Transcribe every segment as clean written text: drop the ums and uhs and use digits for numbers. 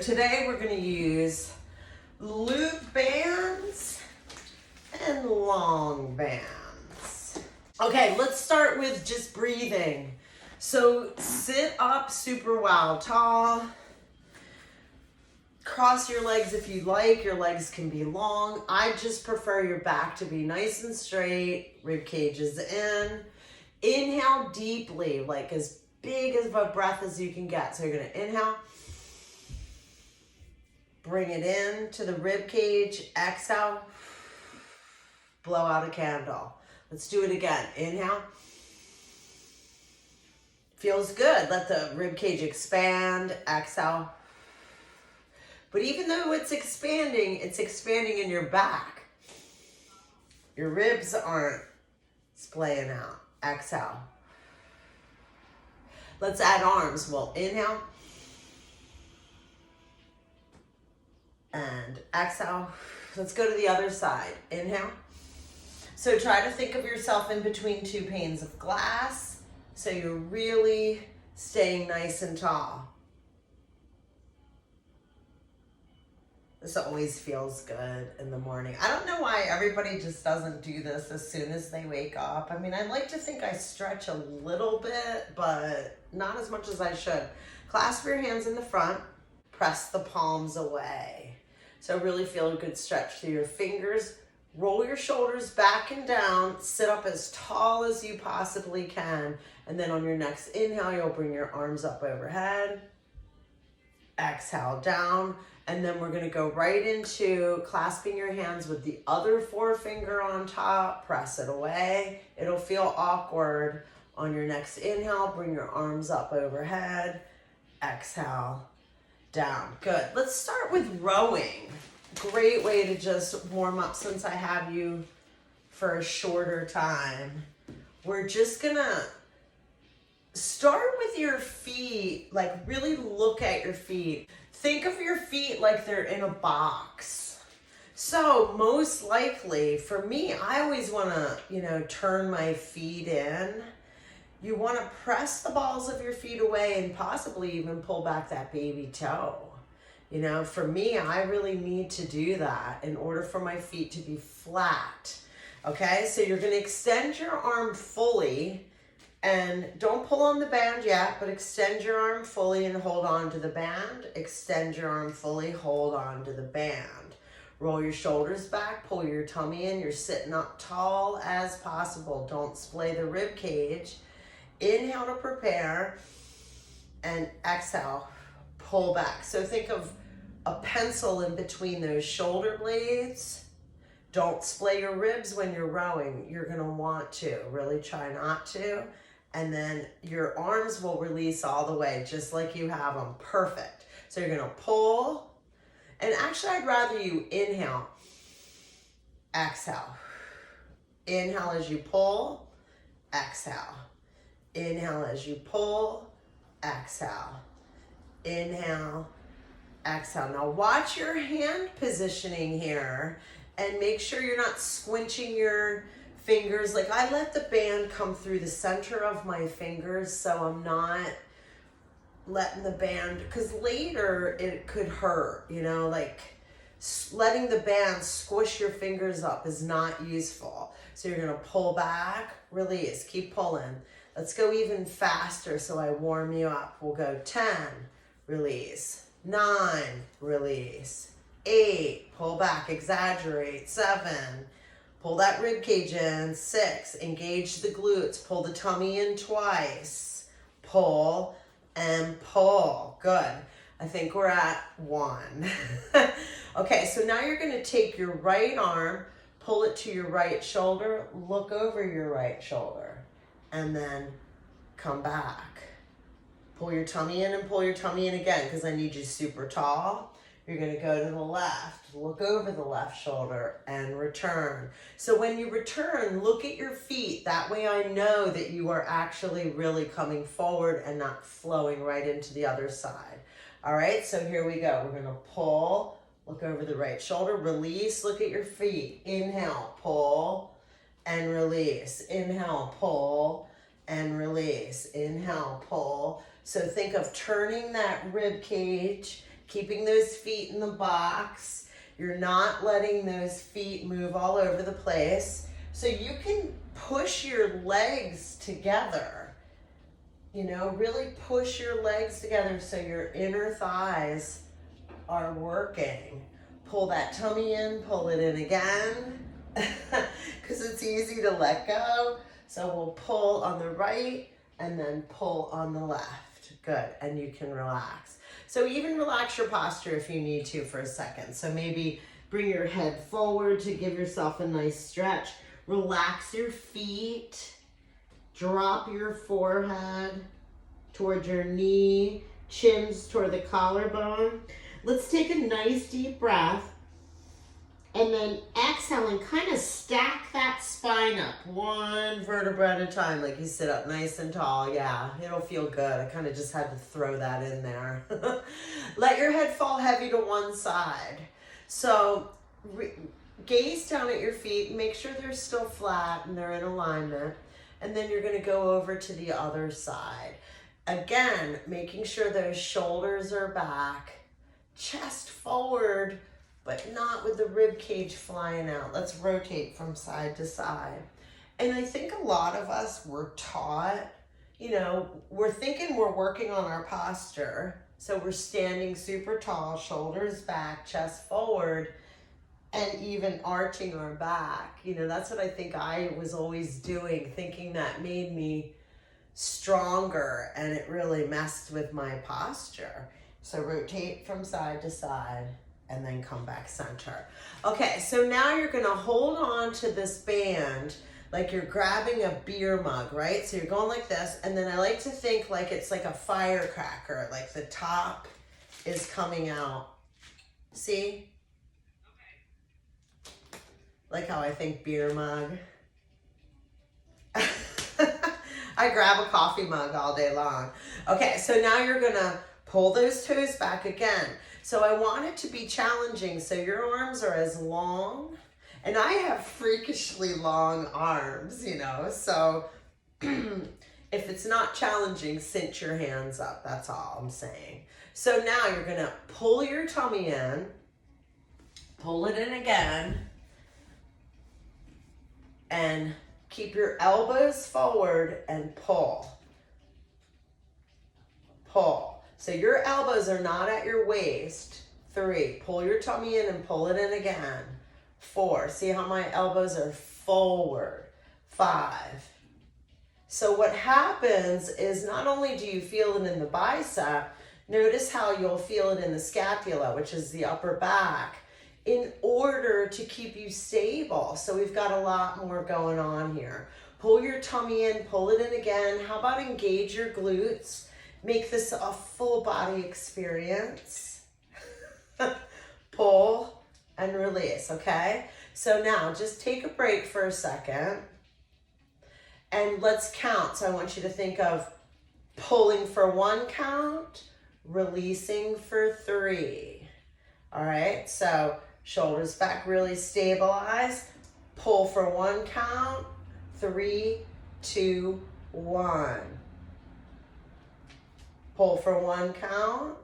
Today we're going to use loop bands and long bands. Okay, let's start with just breathing. So sit up super wild tall. Cross your legs if you like. Your legs can be long. I just prefer your back to be nice and straight. Rib cage is in. Inhale deeply, like as big of a breath as you can get. So you're going to inhale. Bring it in to the rib cage. Exhale. Blow out a candle. Let's do it again. Inhale. Feels good. Let the rib cage expand. Exhale. But even though it's expanding in your back. Your ribs aren't splaying out. Exhale. Let's add arms. We'll inhale. And exhale. Let's go to the other side. Inhale. So try to think of yourself in between two panes of glass. So you're really staying nice and tall. This always feels good in the morning. I don't know why everybody just doesn't do this as soon as they wake up. I mean, I like to think I stretch a little bit, but not as much as I should. Clasp your hands in the front. Press the palms away. So really feel a good stretch through your fingers. Roll your shoulders back and down. Sit up as tall as you possibly can. And then on your next inhale, you'll bring your arms up overhead. Exhale down. And then we're going to go right into clasping your hands with the other forefinger on top. Press it away. It'll feel awkward. On your next inhale, bring your arms up overhead. Exhale down. Good. Let's start with rowing. Great way to just warm up since I have you for a shorter time. We're just gonna start with your feet, like really look at your feet. Think of your feet like they're in a box. So most likely for me, I always wanna, turn my feet in. You want to press the balls of your feet away and possibly even pull back that baby toe. For me, I really need to do that in order for my feet to be flat. Okay, so you're going to extend your arm fully and don't pull on the band yet, but extend your arm fully and hold on to the band. Extend your arm fully, hold on to the band. Roll your shoulders back, pull your tummy in. You're sitting up tall as possible. Don't splay the rib cage. Inhale to prepare and exhale, pull back. So think of a pencil in between those shoulder blades. Don't splay your ribs when you're rowing. You're going to want to. Really try not to. And then your arms will release all the way just like you have them. Perfect. So you're going to pull. And actually, I'd rather you inhale, exhale. Inhale as you pull, exhale. Inhale as you pull, exhale. Inhale, exhale. Now watch your hand positioning here and make sure you're not squinching your fingers. Like I let the band come through the center of my fingers so I'm not letting the band, because later it could hurt, like letting the band squish your fingers up is not useful. So you're gonna pull back, release, keep pulling. Let's go even faster so I warm you up. We'll go 10, release, 9, release, 8, pull back, exaggerate, 7, pull that rib cage in, 6, engage the glutes, pull the tummy in twice, pull and pull. Good. I think we're at 1. Okay, so now you're gonna take your right arm, pull it to your right shoulder, look over your right shoulder. And then come back. Pull your tummy in and pull your tummy in again because I need you super tall. You're going to go to the left, look over the left shoulder and return. So when you return, look at your feet. That way I know that you are actually really coming forward and not flowing right into the other side. All right, so here we go. We're going to pull, look over the right shoulder, release, look at your feet. Inhale, pull and release. Inhale, pull and release. Inhale, pull. So think of turning that rib cage keeping those feet in the box. You're not letting those feet move all over the place. So you can push your legs together. You know, really push your legs together so your inner thighs are working. Pull that tummy in, pull it in again, because it's easy to let go. So we'll pull on the right and then pull on the left. Good, and you can relax. So even relax your posture if you need to for a second. So maybe bring your head forward to give yourself a nice stretch. Relax your feet. Drop your forehead toward your knee, chins toward the collarbone. Let's take a nice deep breath and then exhale and kind of stack that spine up one vertebra at a time, like you sit up nice and tall. Yeah, it'll feel good. I kind of just had to throw that in there. Let your head fall heavy to one side. So gaze down at your feet, make sure they're still flat and they're in alignment. And then you're gonna go over to the other side. Again, making sure those shoulders are back, chest forward, but not with the rib cage flying out. Let's rotate from side to side. And I think a lot of us were taught, you know, we're thinking we're working on our posture. So we're standing super tall, shoulders back, chest forward, and even arching our back. You know, that's what I think I was always doing, thinking that made me stronger, and it really messed with my posture. So rotate from side to side and then come back center. Okay, so now you're gonna hold on to this band like you're grabbing a beer mug, right? So you're going like this, and then I like to think like it's like a firecracker, like the top is coming out. See? Okay. Like how I think beer mug. I grab a coffee mug all day long. Okay, so now you're gonna pull those toes back again. So I want it to be challenging. So your arms are as long, and I have freakishly long arms, you know, so if it's not challenging, cinch your hands up. That's all I'm saying. So now you're gonna pull your tummy in, pull it in again, and keep your elbows forward and pull. Pull. So your elbows are not at your waist. 3, pull your tummy in and pull it in again. 4, see how my elbows are forward. 5. So what happens is not only do you feel it in the bicep, notice how you'll feel it in the scapula, which is the upper back, in order to keep you stable. So we've got a lot more going on here. Pull your tummy in, pull it in again. How about engage your glutes? Make this a full body experience. Pull and release, okay? So now just take a break for a second and let's count. So I want you to think of pulling for 1 count, releasing for 3. All right, so shoulders back, really stabilize. Pull for 1 count. 3, 2, 1. Pull for 1 count.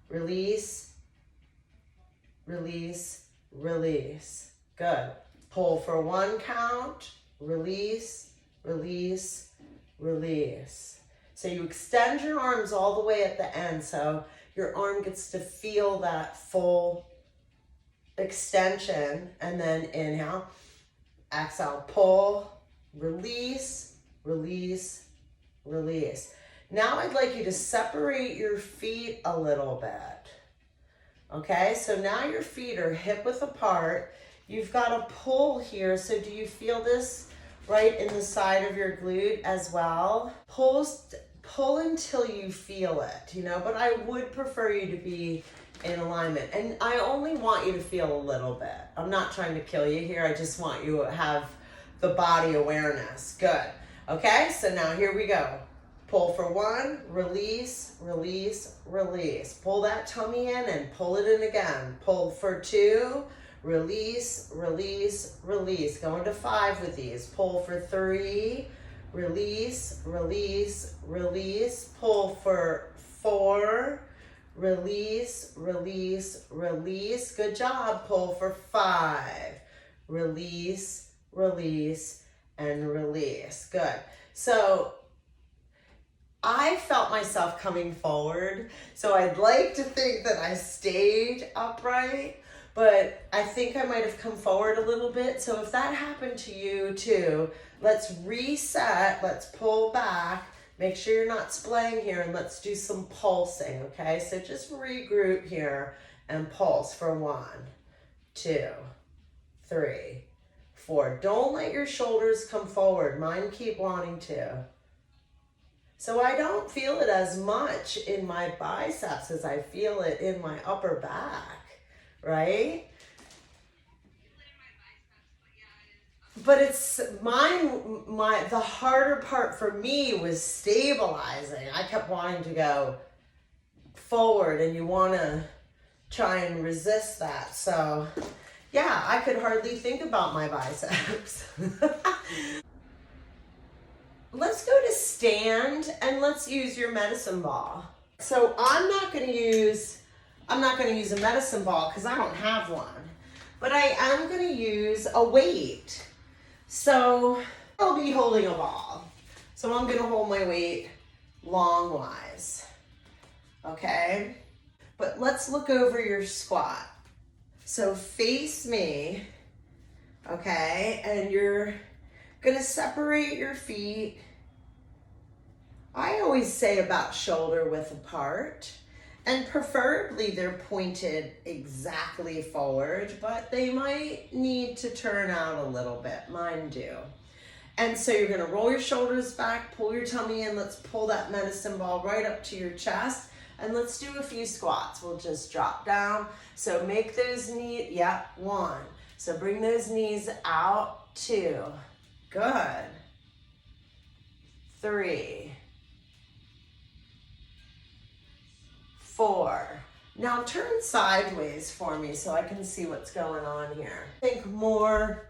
Release, release, release. Good. Pull for 1 count. Release, release, release. So you extend your arms all the way at the end, so your arm gets to feel that full extension, and then inhale, exhale, pull, release, release, release. Now I'd like you to separate your feet a little bit. Okay, so now your feet are hip width apart. You've got a pull here, so do you feel this right in the side of your glute as well? Pull until you feel it, you know, but I would prefer you to be in alignment. And I only want you to feel a little bit. I'm not trying to kill you here. I just want you to have the body awareness. Good. Okay, so now here we go. Pull for 1, release, release, release. Pull that tummy in and pull it in again. Pull for 2, release, release, release. Going to 5 with these. Pull for 3, release, release, release. Pull for 4, release, release, release. Good job. Pull for 5. Release, release, and release. Good. So I felt myself coming forward. So I'd like to think that I stayed upright, but I think I might have come forward a little bit. So if that happened to you too, let's reset. Let's pull back. Make sure you're not splaying here, and let's do some pulsing, okay? So just regroup here and pulse for 1, 2, 3, 4. Don't let your shoulders come forward. Mine keep wanting to. So I don't feel it as much in my biceps as I feel it in my upper back, right? But it's the harder part for me was stabilizing. I kept wanting to go forward, and you want to try and resist that. So yeah, I could hardly think about my biceps. Let's go to stand, and let's use your medicine ball. So I'm not going to use a medicine ball because I don't have one, but I am going to use a weight. So I'll be holding a ball. So I'm going to hold my weight long-wise. Okay? But let's look over your squat. So face me. Okay? And you're going to separate your feet. I always say about shoulder width apart. And preferably they're pointed exactly forward, but they might need to turn out a little bit. Mine do. And so you're going to roll your shoulders back, pull your tummy in. Let's pull that medicine ball right up to your chest. And let's do a few squats. We'll just drop down. So make those knees, 1. So bring those knees out, 2. Good. 3. 4. Now turn sideways for me so I can see what's going on here. Think more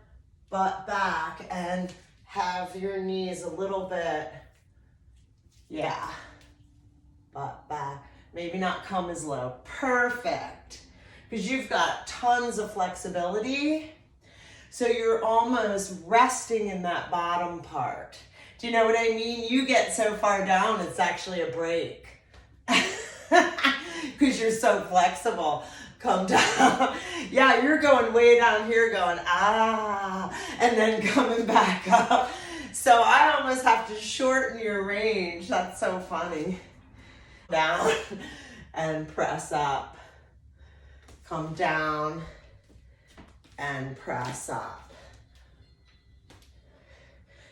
butt back and have your knees a little bit, butt back. Maybe not come as low. Perfect. Because you've got tons of flexibility. So you're almost resting in that bottom part. Do you know what I mean? You get so far down, it's actually a break. Because you're so flexible. Come down. Yeah, you're going way down here going, and then coming back up. So I almost have to shorten your range. That's so funny. Down and press up. Come down and press up.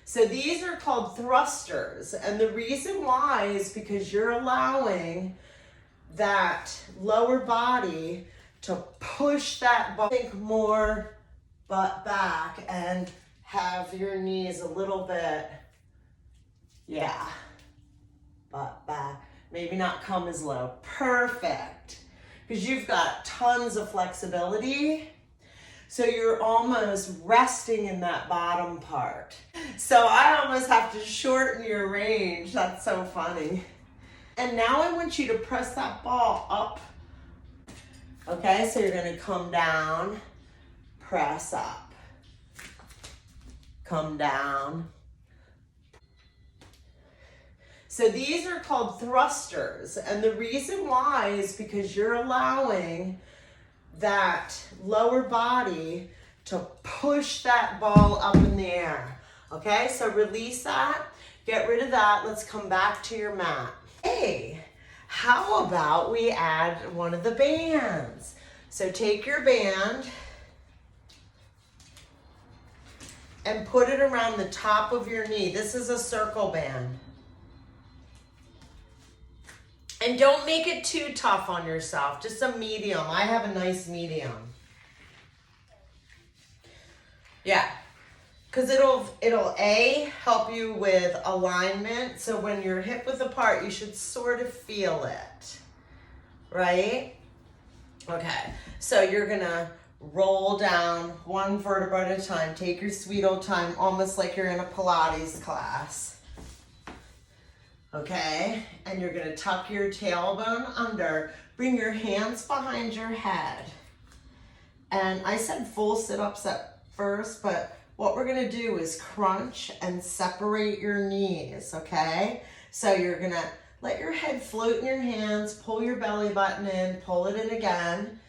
So these are called thrusters. And the reason why is because you're allowing that lower body to push that ball. Think more butt back and have your knees a little bit, butt back. Maybe not come as low. Perfect. Because you've got tons of flexibility. So you're almost resting in that bottom part. So I almost have to shorten your range. That's so funny. And now I want you to press that ball up. Okay, so you're going to come down, press up. Come down. So these are called thrusters. And the reason why is because you're allowing that lower body to push that ball up in the air. Okay, so release that. Get rid of that. Let's come back to your mat. Hey, how about we add one of the bands? So take your band and put it around the top of your knee. This is a circle band. And don't make it too tough on yourself, just a medium. I have a nice medium. Yeah. Because it'll A, help you with alignment. So when you're hip width apart, you should sort of feel it, right? Okay, so you're gonna roll down one vertebra at a time. Take your sweet old time, almost like you're in a Pilates class. Okay, and you're gonna tuck your tailbone under, Bring your hands behind your head. And I said full sit-ups at first, but what we're gonna do is crunch and separate your knees, okay? So you're gonna let your head float in your hands, pull your belly button in, pull it in again.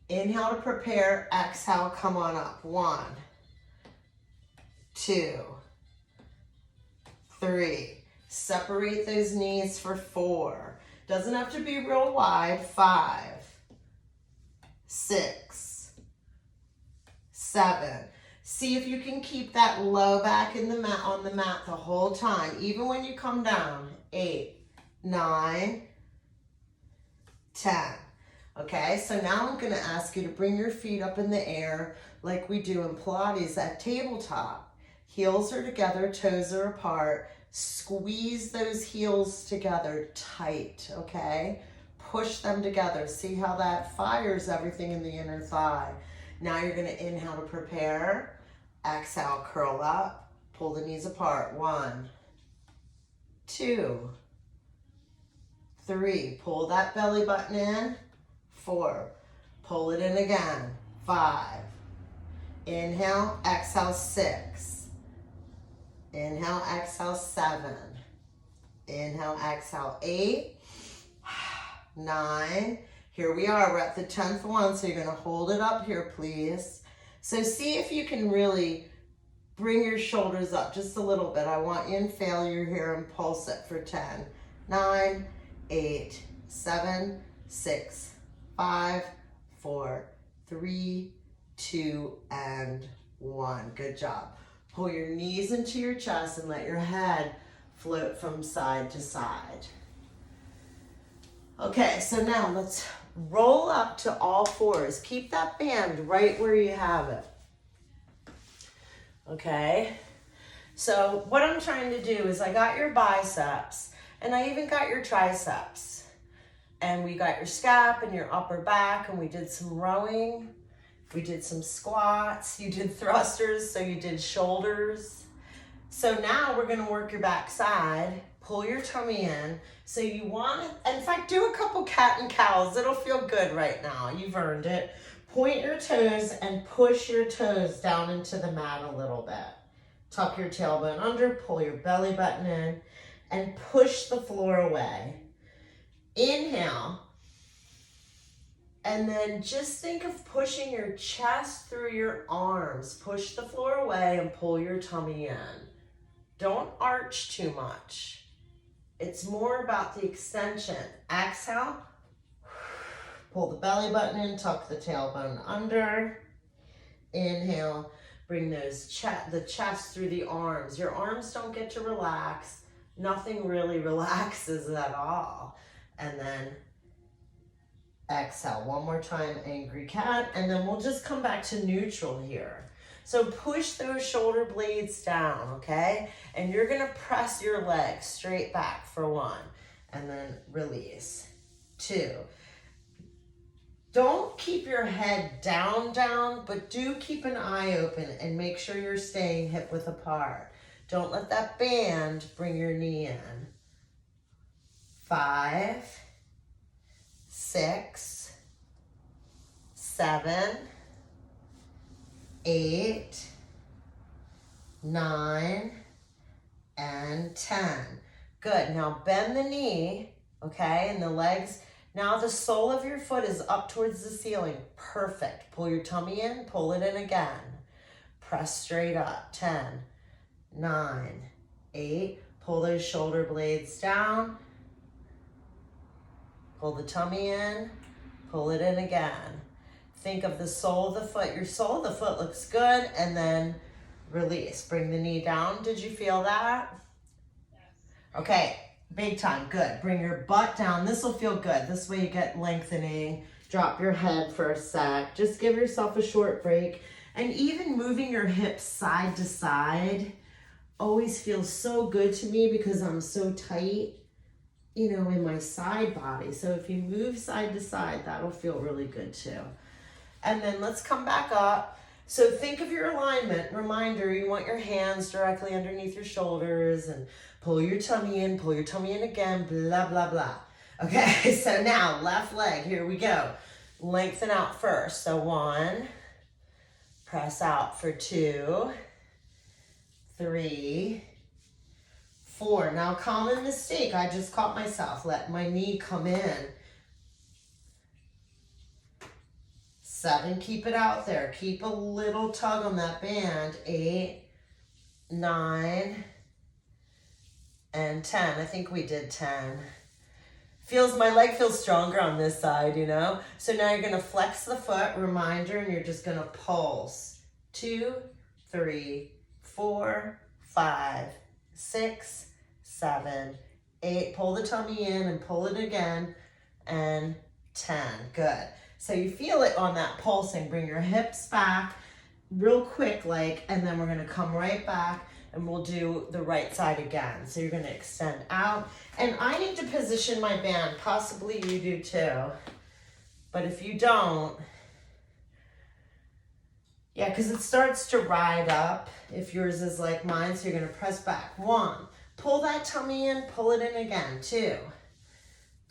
Inhale to prepare, exhale, come on up. 1, 2, 3. Separate those knees for 4. Doesn't have to be real wide. 5, 6, 7. See if you can keep that low back in the mat on the mat the whole time, even when you come down. 8, 9, 10. Okay, so now I'm going to ask you to bring your feet up in the air like we do in Pilates at tabletop. Heels are together, toes are apart. Squeeze those heels together tight, okay? Push them together. See how that fires everything in the inner thigh. Now you're going to inhale to prepare. Exhale, curl up. Pull the knees apart. 1, 2, 3. Pull that belly button in. 4. Pull it in again. 5. Inhale, exhale, 6. Inhale, exhale, 7. Inhale, exhale, 8. 9. Here we are, we're at the 10th one, so you're gonna hold it up here, please. So see if you can really bring your shoulders up just a little bit. I want you in failure here and pulse it for 10. 9, 8, 7, 6, 5, 4, 3, 2, and 1. Good job. Pull your knees into your chest and let your head float from side to side. Okay, so now let's roll up to all fours. Keep that band right where you have it. Okay, so what I'm trying to do is I got your biceps and I even got your triceps. And we got your scap and your upper back, and we did some rowing. We did some squats. You did thrusters, so you did shoulders. So now we're gonna work your back side. Pull your tummy in. So you want to, in fact, do a couple cat and cows. It'll feel good right now. You've earned it. Point your toes and push your toes down into the mat a little bit. Tuck your tailbone under, pull your belly button in, and push the floor away. Inhale. And then just think of pushing your chest through your arms. Push the floor away and pull your tummy in. Don't arch too much. It's more about the extension. Exhale. Pull the belly button in, tuck the tailbone under. Inhale. Bring those the chest through the arms. Your arms don't get to relax. Nothing really relaxes at all. And then exhale. One more time, angry cat. And then we'll just come back to neutral here. So push those shoulder blades down, okay? And you're gonna press your legs straight back for 1. And then release. 2. Don't keep your head down, but do keep an eye open and make sure you're staying hip width apart. Don't let that band bring your knee in. 5, 6, 7, 8, 9, and 10. Good. Now bend the knee, okay, and the legs. Now the sole of your foot is up towards the ceiling. Perfect. Pull your tummy in, pull it in again. Press straight up. 10, 9, 8. Pull those shoulder blades down. Pull the tummy in, pull it in again. Think of the sole of the foot. Your sole of the foot looks good, and then release. Bring the knee down. Did you feel that? Yes. Okay, big time, good. Bring your butt down. This will feel good. This way you get lengthening. Drop your head for a sec. Just give yourself a short break. And even moving your hips side to side always feels so good to me because I'm so tight, you know, in my side body. So if you move side to side, that'll feel really good too. And then let's come back up. So think of your alignment. Reminder, you want your hands directly underneath your shoulders and pull your tummy in again, blah, blah, blah. Okay, so now left leg, here we go. Lengthen out first. So 1, press out for 2, 3, 4. Now common mistake, I just caught myself. Let my knee come in. 7, keep it out there. Keep a little tug on that band. 8, 9, and 10. I think we did 10. My leg feels stronger on this side, you know? So now you're gonna flex the foot, reminder, and you're just gonna pulse. 2, 3, 4, 5, 6, 7, 8. Pull the tummy in and pull it again, and 10. Good. So you feel it on that pulsing. Bring your hips back real quick, and then we're gonna come right back and we'll do the right side again. So you're gonna extend out. And I need to position my band, possibly you do too. But if you don't, yeah, because it starts to ride up if yours is like mine. So you're gonna press back. 1, pull that tummy in, pull it in again. 2,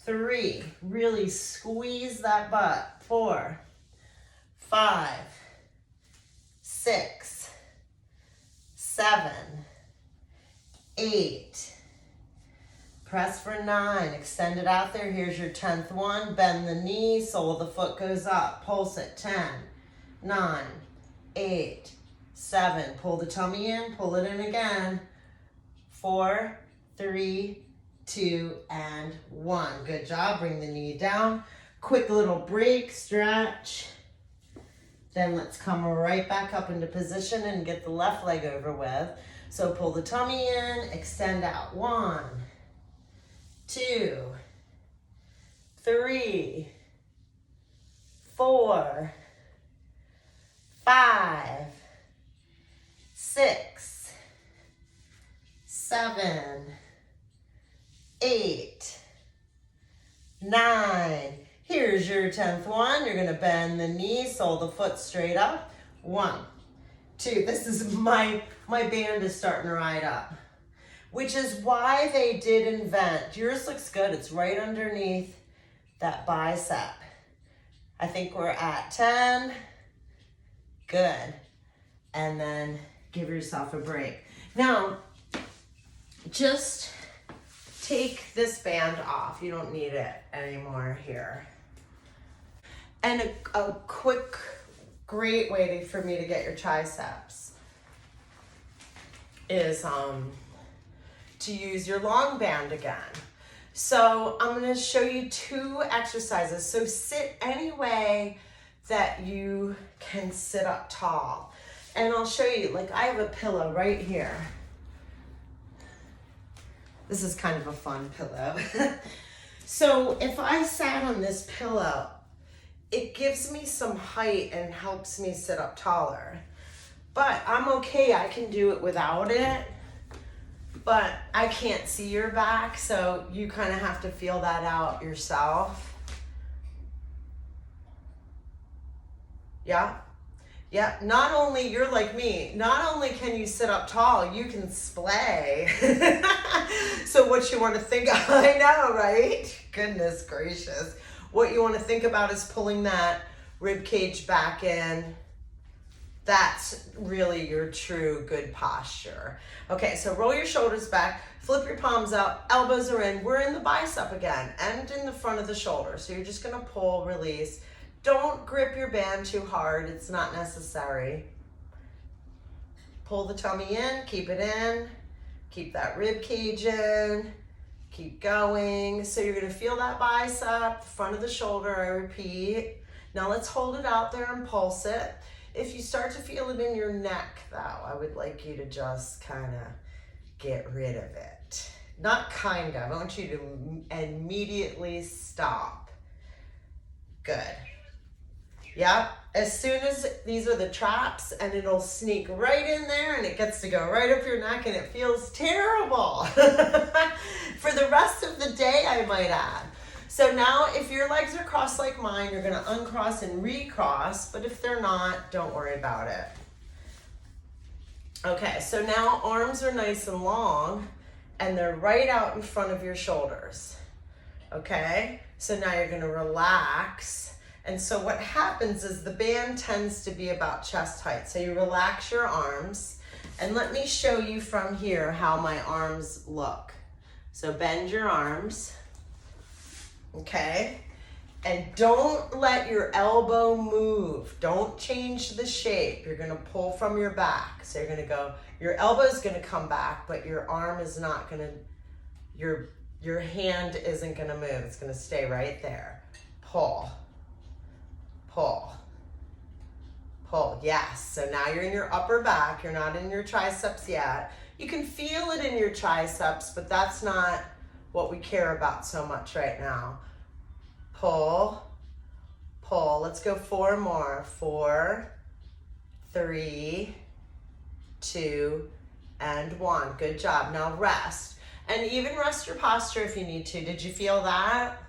3, really squeeze that butt. 4, 5, 6, 7, 8. Press for 9. Extend it out there. Here's your 10th one. Bend the knee. Sole of the foot goes up. Pulse it. 10, 9, 8, 7. Pull the tummy in. Pull it in again. 4, 3, 2, and 1. Good job. Bring the knee down. Quick little break. Stretch. Then let's come right back up into position and get the left leg over with. So pull the tummy in, extend out. 1, 2, 3, 4, 5, 6, 7, 8, 9. Here's your 10th one. You're gonna bend the knee, sole the foot straight up. 1, 2. This is my band is starting to ride up, which is why they did invent. Yours looks good. It's right underneath that bicep. I think we're at 10. Good. And then give yourself a break. Now, just take this band off. You don't need it anymore here. And a quick, great way for me to get your triceps is to use your long band again. So I'm going to show you 2 exercises. So sit any way that you can sit up tall. And I'll show you, I have a pillow right here. This is kind of a fun pillow. So if I sat on this pillow, it gives me some height and helps me sit up taller. But I'm okay, I can do it without it. But I can't see your back, so you kind of have to feel that out yourself. Yeah? Yeah, not only, you're like me, not only can you sit up tall, you can splay. So what you want to think, I know, right? Goodness gracious. What you want to think about is pulling that rib cage back in. That's really your true good posture. Okay, so roll your shoulders back, flip your palms out, elbows are in. We're in the bicep again, and in the front of the shoulder. So you're just gonna pull, release. Don't grip your band too hard, it's not necessary. Pull the tummy in, keep it in, keep that rib cage in, keep going. So you're gonna feel that bicep, the front of the shoulder, I repeat. Now let's hold it out there and pulse it. If you start to feel it in your neck though, I would like you to just kind of get rid of it. Not kind of, I want you to immediately stop. Good. Yep, as soon as these are the traps, and it'll sneak right in there and it gets to go right up your neck and it feels terrible. For the rest of the day, I might add. So now if your legs are crossed like mine, you're gonna uncross and recross, but if they're not, don't worry about it. Okay, so now arms are nice and long and they're right out in front of your shoulders. Okay, so now you're gonna relax. And so what happens is the band tends to be about chest height. So you relax your arms, and let me show you from here how my arms look. So bend your arms, okay? And don't let your elbow move. Don't change the shape. You're gonna pull from your back. So you're gonna go, your elbow's gonna come back, but your arm is not gonna, your hand isn't gonna move. It's gonna stay right there. Pull, pull, pull. Yes, so now you're in your upper back. You're not in your triceps yet. You can feel it in your triceps, but that's not what we care about so much right now. Pull, pull. Let's go 4 more. 4, 3, 2, and 1. Good job. Now rest. And even rest your posture if you need to. Did you feel that?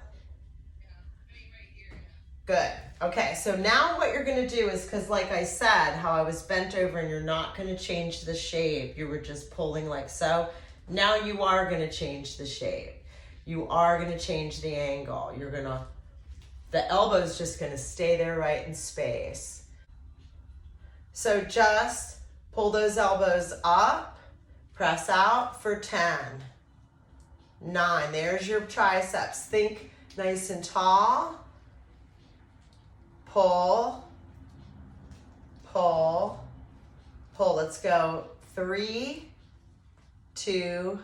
Good. Okay, so now what you're gonna do is, because like I said, how I was bent over and you're not gonna change the shape. You were just pulling like so. Now you are gonna change the shape. You are gonna change the angle. The elbow's just gonna stay there right in space. So just pull those elbows up, press out for 10, 9, there's your triceps. Think nice and tall. Pull, pull, pull. Let's go 3, 2,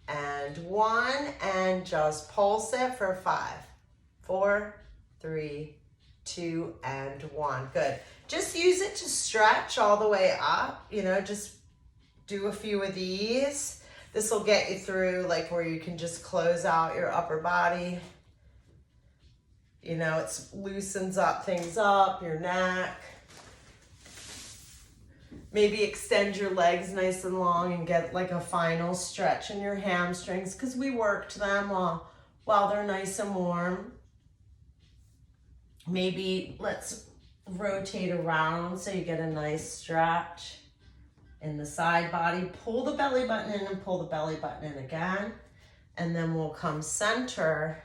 and 1, and just pulse it for 5, 4, 3, 2, and 1. Good. Just use it to stretch all the way up. You know, just do a few of these. This will get you through like where you can just close out your upper body. You know, it loosens up things up, your neck. Maybe extend your legs nice and long and get like a final stretch in your hamstrings, because we worked them while they're nice and warm. Maybe let's rotate around so you get a nice stretch in the side body. Pull the belly button in and pull the belly button in again. And then we'll come center.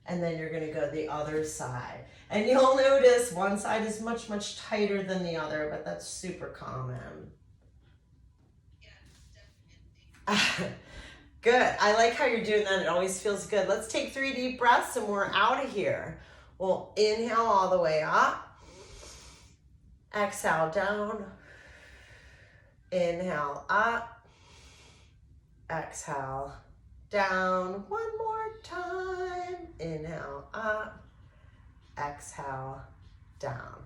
And then you're gonna go the other side. And you'll notice one side is much, much tighter than the other, but that's super common. Yeah, good, I like how you're doing that. It always feels good. Let's take 3 deep breaths and we're out of here. We'll inhale all the way up. Exhale down. Inhale up. Exhale down. One more time. Inhale up, exhale down.